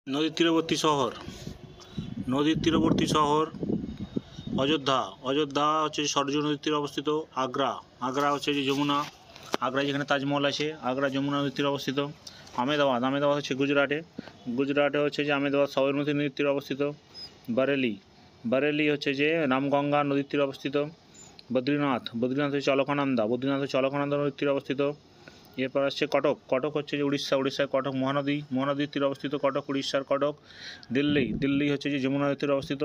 নদীর তীরবর্তী শহর, নদীর তীরবর্তী শহর অযোধ্যা। অযোধ্যা হচ্ছে সরজু নদীর তীরে অবস্থিত। আগ্রা, আগ্রা হচ্ছে যে যমুনা, আগ্রায় যেখানে তাজমহল আছে, আগ্রা যমুনা নদীর তীরে অবস্থিত। আহমেদাবাদ, আহমেদাবাদ হচ্ছে গুজরাটে, গুজরাটে হচ্ছে যে আহমেদাবাদ সবরমতী নদীর তীরে অবস্থিত। বারেলি, বারেলি হচ্ছে যে রামগঙ্গা নদীর তীরে অবস্থিত। বদ্রীনাথ, বদ্রীনাথ হচ্ছে অলকানন্দা, বদ্রীনাথ হচ্ছে অলকানন্দা নদীর তীরে অবস্থিত। এরপর আসছে কটক, কটক হচ্ছে যে উড়িষ্যা, উড়িষ্যার কটক মহানদী, মহানদীর তীরে অবস্থিত কটক, উড়িষ্যার কটক। দিল্লি, দিল্লি হচ্ছে যে যমুনা নদীর তীরে অবস্থিত।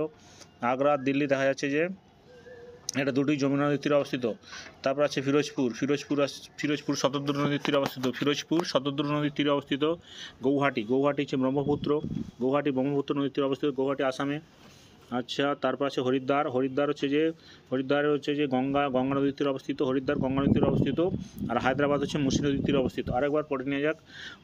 আগ্রা দিল্লি দেখা যাচ্ছে যে এটা দুটোই যমুনা নদীর তীরে অবস্থিত। তারপর আছে ফিরোজপুর, ফিরোজপুর শতদ্রু নদীর তীরে অবস্থিত, ফিরোজপুর শতদ্রু নদীর তীরে অবস্থিত। গৌহাটি, গৌহাটি হচ্ছে ব্রহ্মপুত্র, গৌহাটি ব্রহ্মপুত্র নদীর তীরে অবস্থিত, গৌহাটি আসামে। আচ্ছা, তারপর আছে হরিদ্বার, হরিদ্বার হচ্ছে যে গঙ্গা, গঙ্গা নদীর তীরে অবস্থিত, হরিদ্বার গঙ্গা নদীর তীরে অবস্থিত। আর হায়দ্রাবাদ হচ্ছে মুসি নদীর তীরে অবস্থিত। আরেকবার পড়ে নেওয়া যাক।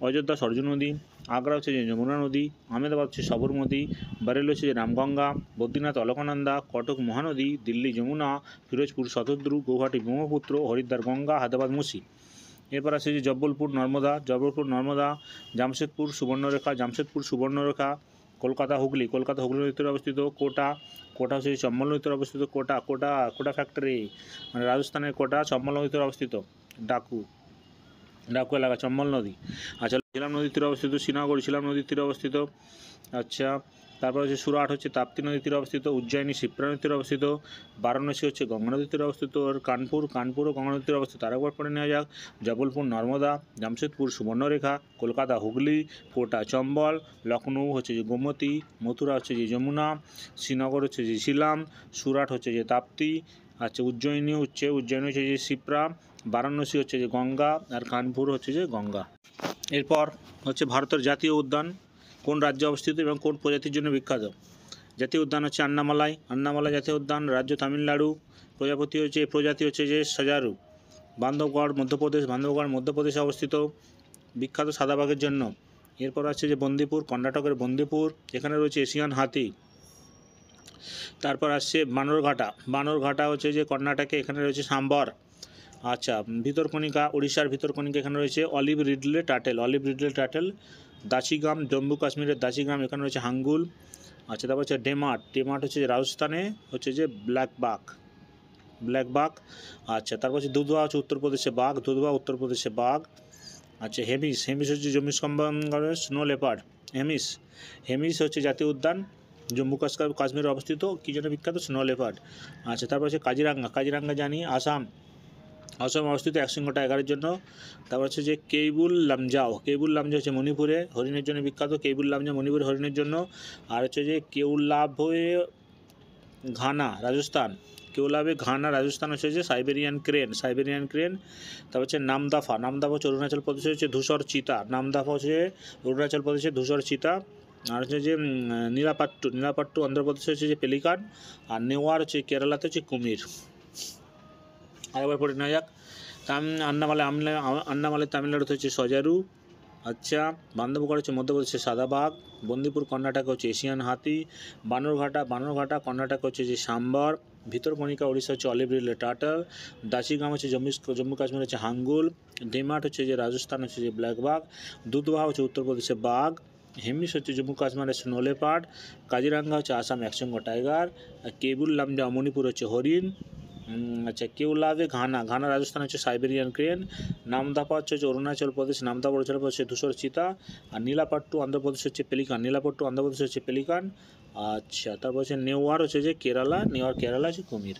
অযোধ্যা সরজু নদী, আগ্রা হচ্ছে যে যমুনা নদী, আহমেদাবাদ হচ্ছে সবরমতী, বারেলি হচ্ছে যে রামগঙ্গা, বদ্রীনাথ অলকানন্দা, কটক মহানদী, দিল্লি যমুনা, ফিরোজপুর শতদ্রু, গৌহাটি ব্রহ্মপুত্র, হরিদ্বার গঙ্গা, হায়দ্রাবাদ মুসি। এরপর আছে যে জব্বলপুর নর্মদা, জব্বলপুর নর্মদা, জামশেদপুর সুবর্ণরেখা, জামশেদপুর সুবর্ণরেখা। কলকাতা হুগলি, কলকাতা হুগলি নদীর তীরে অবস্থিত। কোটা, কোটা হচ্ছে চম্বল নদীর তীরে অবস্থিত। কোটা, কোটা, কোটা ফ্যাক্টরি মানে রাজস্থানের কোটা চম্বল নদীর তীরে অবস্থিত। ডাকু, ডাকু এলাকা চম্বল নদী। আচ্ছা, ঝিলাম নদীর তীরে অবস্থিত। শ্রীনগর ঝিলাম নদীর তীরে অবস্থিত। আচ্ছা, তারপর হচ্ছে সুরাট হচ্ছে তাপ্তি নদীর তীরে অবস্থিত। উজ্জয়িনী শিপ্রা নদীর তীরে অবস্থিত। বারাণসী হচ্ছে গঙ্গা নদীর তীরে অবস্থিত। আর কানপুর, কানপুরও গঙ্গা নদীর তীরে অবস্থিত। আরেকবার পড়ে নেওয়া যাক। জবলপুর নর্মদা, জামশেদপুর সুবর্ণরেখা, কলকাতা হুগলি, কোটা চম্বল, লখনৌ হচ্ছে যে গোমতী, মথুরা হচ্ছে যে যমুনা, শ্রীনগর হচ্ছে যে ঝিলাম, সুরাট হচ্ছে যে তাপ্তি। আচ্ছা, উজ্জয়িনী হচ্ছে যে শিপ্রা, বারাণসী হচ্ছে যে গঙ্গা, আর কানপুর হচ্ছে যে গঙ্গা। এরপর হচ্ছে ভারতের জাতীয় উদ্যান কোন রাজ্যে অবস্থিত এবং কোন প্রজাতির জন্য বিখ্যাত। জাতীয় উদ্যান হচ্ছে আন্নামালাই, আন্নামালাই জাতীয় উদ্যান, রাজ্য তামিলনাড়ু। প্রজাতি হচ্ছে যে সাজারু। বান্ধবগড় মধ্যপ্রদেশ, বান্ধবগড় মধ্যপ্রদেশে অবস্থিত, বিখ্যাত সাদা বাঘের জন্য। এরপর আছে যে বন্দিপুর, কর্ণাটকের বন্দিপুর, এখানে রয়েছে এশিয়ান হাতি। তারপর আসছে বানরঘাটা, বানরঘাটা হচ্ছে যে কর্ণাটকে, এখানে রয়েছে সাম্বর। আচ্ছা, ভিতরকণিকা, উড়িষ্যার ভিতরকণিকা, এখানে রয়েছে olive ridley turtle, olive ridley turtle. Dachigam, Jammu কাশ্মীরের দাচিগ্রাম, এখানে রয়েছে হাঙ্গুল। আচ্ছা, তারপর হচ্ছে ডেমার্ট, ডেমার্ট হচ্ছে যে রাজস্থানে হচ্ছে যে ব্ল্যাক বাঘ, ব্ল্যাক বাঘ। আচ্ছা, তারপর হচ্ছে দুধওয়া হচ্ছে উত্তরপ্রদেশে বাঘ, দুধওয়া উত্তরপ্রদেশে বাঘ। আচ্ছা, হেমিস, হেমিস হচ্ছে জম্মু কাশ্মীরের স্নো লেপার্ড, হেমিস, হেমিস হচ্ছে জাতীয় উদ্যান জম্মু কাশ্মীরে অবস্থিত, কী জন্য বিখ্যাত? Snow leopard. আচ্ছা, তারপর হচ্ছে কাজিরাঙ্গা, কাজিরাঙ্গা জানি আসাম, আসাম অবস্থিত একশৃঙ্গ টাইগারের জন্য। তারপর হচ্ছে যে কেইবুল লামজাও, কেইবুল লামজাও হচ্ছে মণিপুরে হরিণের জন্য বিখ্যাত, কেইবুল লামজাও মণিপুরে হরিণের জন্য। আর হচ্ছে যে কেউলাভে ঘানা, রাজস্থান, কেউলাভে ঘানা রাজস্থান হচ্ছে যে সাইবেরিয়ান ক্রেন, সাইবেরিয়ান ক্রেন। তারপর হচ্ছে নামদাফা, নামদাফা হচ্ছে অরুণাচল প্রদেশে হচ্ছে ধূসর চিতা, নামদাফা হচ্ছে অরুণাচল প্রদেশে ধূসর চিতা। আর হচ্ছে যে নীলাপাট্টু, নীলাপাট্টু অন্ধ্রপ্রদেশে হচ্ছে যে পেলিকান। আর নেওয়ার হচ্ছে কেরালাতে হচ্ছে কুমির। আরেকবার পড়ে নেওয়া যাক। আন্নামালাই তামিলনাড়ুতে হচ্ছে সজারু। আচ্ছা, বান্ধবগড় হচ্ছে মধ্যপ্রদেশে সাদা বাঘ, বন্দিপুর কর্ণাটক হচ্ছে এশিয়ান হাতি, বানরঘাটা, বানরঘাটা কর্ণাটক হচ্ছে যে সাম্বর, ভিতরকণিকা উড়িষ্যা হচ্ছে অলিভ রিডলে টাটাল, দাচিগ্রাম হচ্ছে জম্মু কাশ্মীর হচ্ছে হাঙ্গুল, ডেমার্ট হচ্ছে যে রাজস্থান হচ্ছে যে ব্ল্যাক বাঘ, দুধওয়া হচ্ছে উত্তরপ্রদেশে বাঘ, হেমিস হচ্ছে জম্মু কাশ্মীরের স্নো লেপার্ড, কাজিরাঙ্গা হচ্ছে আসাম একশৃঙ্গ টাইগার, আর কেবুল লামজাও মণিপুর হচ্ছে হরিণ। আচ্ছা, কেউলাভে ঘানা, ঘানা রাজস্থান হচ্ছে সাইবেরিয়ান ক্রেন, নামদাফা হচ্ছে অরুণাচল প্রদেশ, নামদাফা অরুণাচল প্রদেশ হচ্ছে ধূসর চিতা, আর নীলাপাট্টু অন্ধ্রপ্রদেশ হচ্ছে পেলিকান, নীলাপাট্টু অন্ধ্রপ্রদেশ হচ্ছে পেলিকান। আচ্ছা, তারপর হচ্ছে নেওয়ার হচ্ছে যে কেরালা, নেওয়ার কেরালা হচ্ছে কুমির।